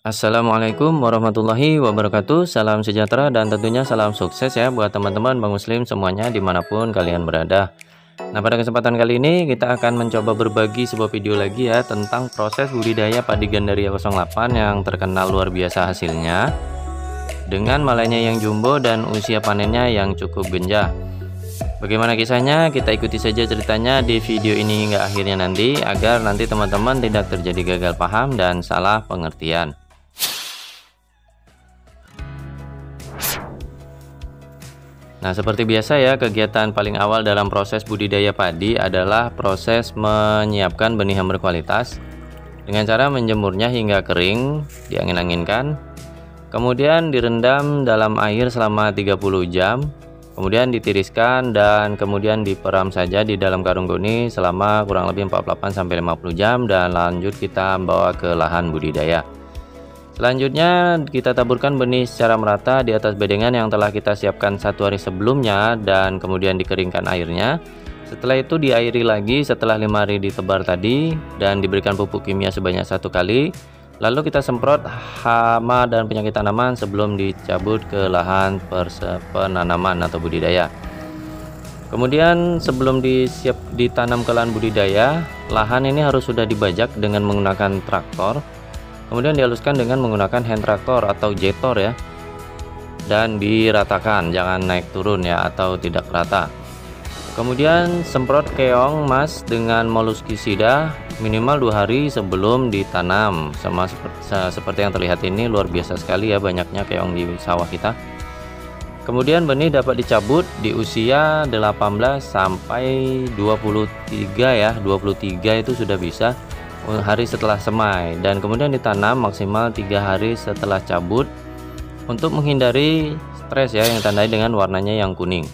Assalamualaikum warahmatullahi wabarakatuh. Salam sejahtera dan tentunya salam sukses ya buat teman-teman Bang Muslim semuanya dimanapun kalian berada. Nah, pada kesempatan kali ini kita akan mencoba berbagi sebuah video lagi ya tentang proses budidaya padi Gandaria 08 yang terkenal luar biasa hasilnya, dengan malainya yang jumbo dan usia panennya yang cukup genjah. Bagaimana kisahnya? Kita ikuti saja ceritanya di video ini hingga akhirnya nanti, agar nanti teman-teman tidak terjadi gagal paham dan salah pengertian. Nah, seperti biasa ya, kegiatan paling awal dalam proses budidaya padi adalah proses menyiapkan benih yang berkualitas dengan cara menjemurnya hingga kering, diangin-anginkan, kemudian direndam dalam air selama 30 jam, kemudian ditiriskan dan kemudian diperam saja di dalam karung goni selama kurang lebih 48-50 jam dan lanjut kita bawa ke lahan budidaya. Selanjutnya kita taburkan benih secara merata di atas bedengan yang telah kita siapkan 1 hari sebelumnya dan kemudian dikeringkan airnya. Setelah itu diairi lagi setelah 5 hari ditebar tadi dan diberikan pupuk kimia sebanyak 1 kali. Lalu kita semprot hama dan penyakit tanaman sebelum dicabut ke lahan penanaman atau budidaya. Kemudian sebelum ditanam ke lahan budidaya, lahan ini harus sudah dibajak dengan menggunakan traktor. Kemudian dihaluskan dengan menggunakan hand traktor atau jetor ya, dan diratakan, jangan naik turun ya atau tidak rata. Kemudian semprot keong emas dengan moluskisida minimal 2 hari sebelum ditanam, sama seperti yang terlihat ini. Luar biasa sekali ya banyaknya keong di sawah kita. Kemudian benih dapat dicabut di usia 18 sampai 23 ya, 23 itu sudah bisa hari setelah semai, dan kemudian ditanam maksimal 3 hari setelah cabut untuk menghindari stres ya, yang ditandai dengan warnanya yang kuning.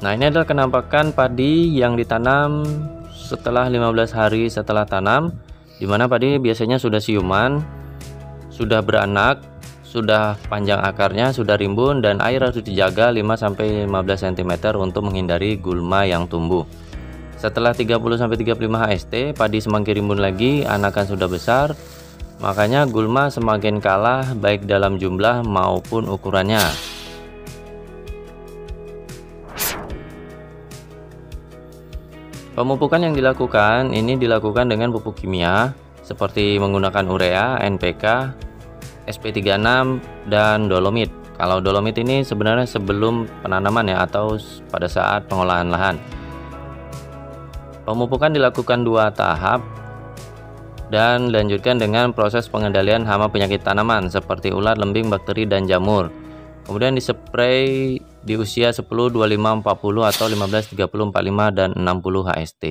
Nah, ini adalah penampakan padi yang ditanam setelah 15 hari setelah tanam, dimana padi biasanya sudah siuman, sudah beranak, sudah panjang akarnya, sudah rimbun, dan air harus dijaga 5-15 cm untuk menghindari gulma yang tumbuh. Setelah 30-35 HST, padi semakin rimbun lagi, anakan sudah besar, makanya gulma semakin kalah baik dalam jumlah maupun ukurannya. Pemupukan yang dilakukan ini dilakukan dengan pupuk kimia seperti menggunakan urea, NPK, SP36, dan dolomit. Kalau dolomit ini sebenarnya sebelum penanaman ya, atau pada saat pengolahan lahan. Pemupukan dilakukan 2 tahap dan dilanjutkan dengan proses pengendalian hama penyakit tanaman seperti ulat, lembing, bakteri, dan jamur. Kemudian dispray di usia 10, 25, 40 atau 15, 30, 45 dan 60 HST.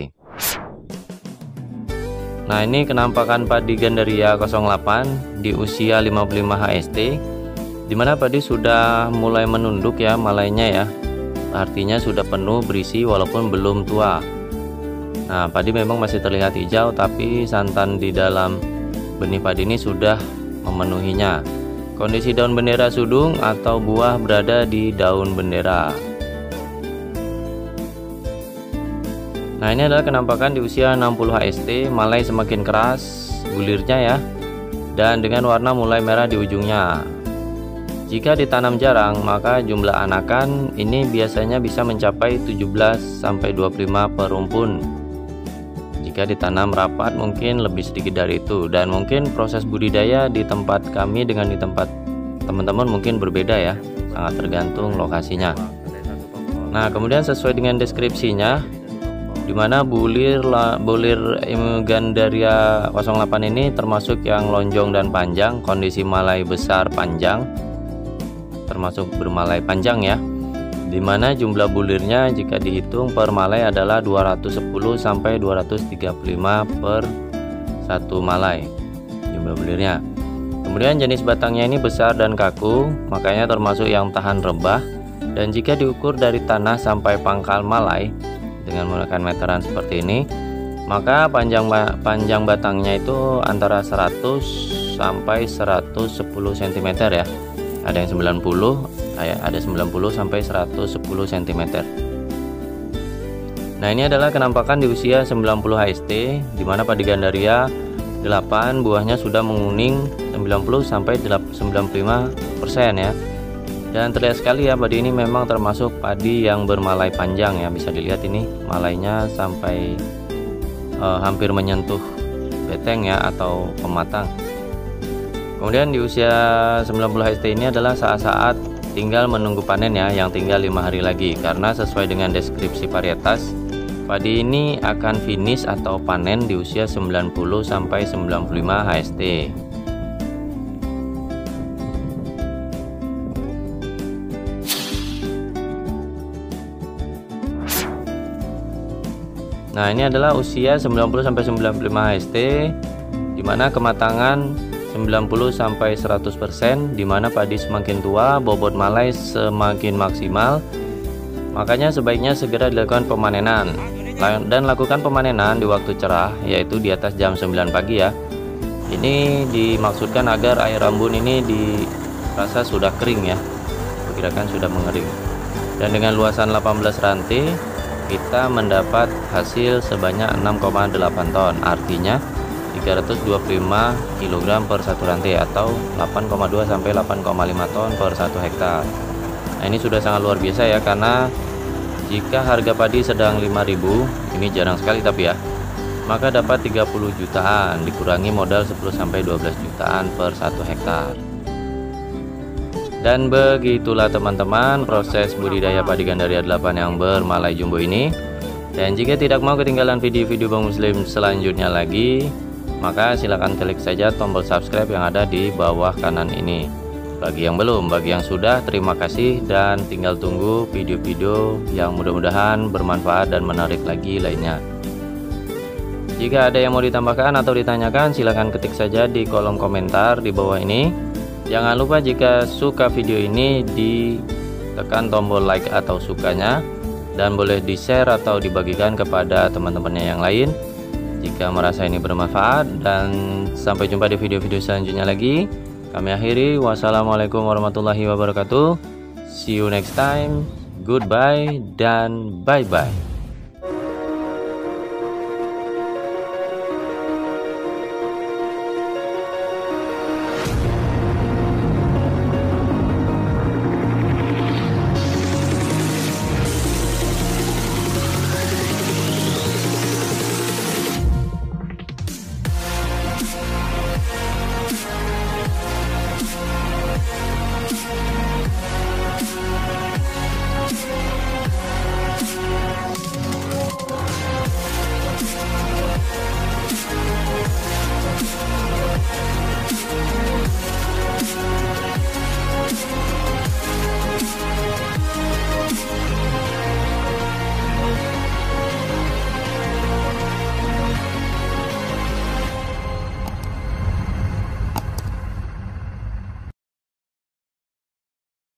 Nah, ini kenampakan padi Gandaria 08 di usia 55 HST, dimana padi sudah mulai menunduk ya malainya ya. Artinya sudah penuh berisi walaupun belum tua. Nah, padi memang masih terlihat hijau, tapi santan di dalam benih padi ini sudah memenuhinya. Kondisi daun bendera sudung atau buah berada di daun bendera. Nah, ini adalah kenampakan di usia 60 HST, malai semakin keras gulirnya ya, dan dengan warna mulai merah di ujungnya. Jika ditanam jarang, maka jumlah anakan ini biasanya bisa mencapai 17-25 per rumpun. Jika ditanam rapat mungkin lebih sedikit dari itu, dan mungkin proses budidaya di tempat kami dengan di tempat teman-teman mungkin berbeda ya, sangat tergantung lokasinya. Nah, kemudian sesuai dengan deskripsinya, dimana bulir Gandaria 08 ini termasuk yang lonjong dan panjang, kondisi malai besar panjang, termasuk bermalai panjang ya, dimana jumlah bulirnya jika dihitung per malai adalah 210 sampai 235 per 1 malai jumlah bulirnya. Kemudian jenis batangnya ini besar dan kaku, makanya termasuk yang tahan rebah, dan jika diukur dari tanah sampai pangkal malai dengan menggunakan meteran seperti ini, maka panjang batangnya itu antara 100 sampai 110 cm ya. Ada yang 90, ada 90 sampai 110 cm. Nah, ini adalah kenampakan di usia 90 HST, di mana padi Gandaria buahnya sudah menguning 90 sampai 95% ya. Dan terlihat sekali ya, padi ini memang termasuk padi yang bermalai panjang ya. Bisa dilihat ini malainya sampai hampir menyentuh beteng ya atau pematang. Kemudian di usia 90 HST ini adalah saat-saat tinggal menunggu panen ya, yang tinggal 5 hari lagi. Karena sesuai dengan deskripsi varietas, padi ini akan finish atau panen di usia 90 sampai 95 HST. Nah, ini adalah usia 90 sampai 95 HST, dimana kematangan 90 sampai 100%, dimana padi semakin tua bobot malai semakin maksimal. Makanya sebaiknya segera dilakukan pemanenan, dan lakukan pemanenan di waktu cerah, yaitu di atas jam 9 pagi ya. Ini dimaksudkan agar air embun ini dirasa sudah kering ya, perkirakan sudah mengering. Dan dengan luasan 18 rantai kita mendapat hasil sebanyak 6,8 ton, artinya 325 kg per satu rantai atau 8,2 sampai 8,5 ton per 1 hektar. Nah, ini sudah sangat luar biasa ya, karena jika harga padi sedang 5.000, ini jarang sekali tapi ya, maka dapat 30 jutaan dikurangi modal 10 sampai 12 jutaan per 1 hektar. Dan begitulah teman-teman proses budidaya padi Gandaria 8 yang bermalai jumbo ini. Dan jika tidak mau ketinggalan video-video Bang Muslim selanjutnya lagi, maka silahkan klik saja tombol subscribe yang ada di bawah kanan ini. Bagi yang belum, bagi yang sudah, terima kasih, dan tinggal tunggu video-video yang mudah-mudahan bermanfaat dan menarik lagi lainnya. Jika ada yang mau ditambahkan atau ditanyakan, silahkan ketik saja di kolom komentar di bawah ini. Jangan lupa jika suka video ini ditekan tombol like atau sukanya, dan boleh di share atau dibagikan kepada teman-temannya yang lain jika merasa ini bermanfaat. Dan sampai jumpa di video-video selanjutnya lagi. Kami akhiri, wassalamualaikum warahmatullahi wabarakatuh. See you next time, goodbye dan bye bye.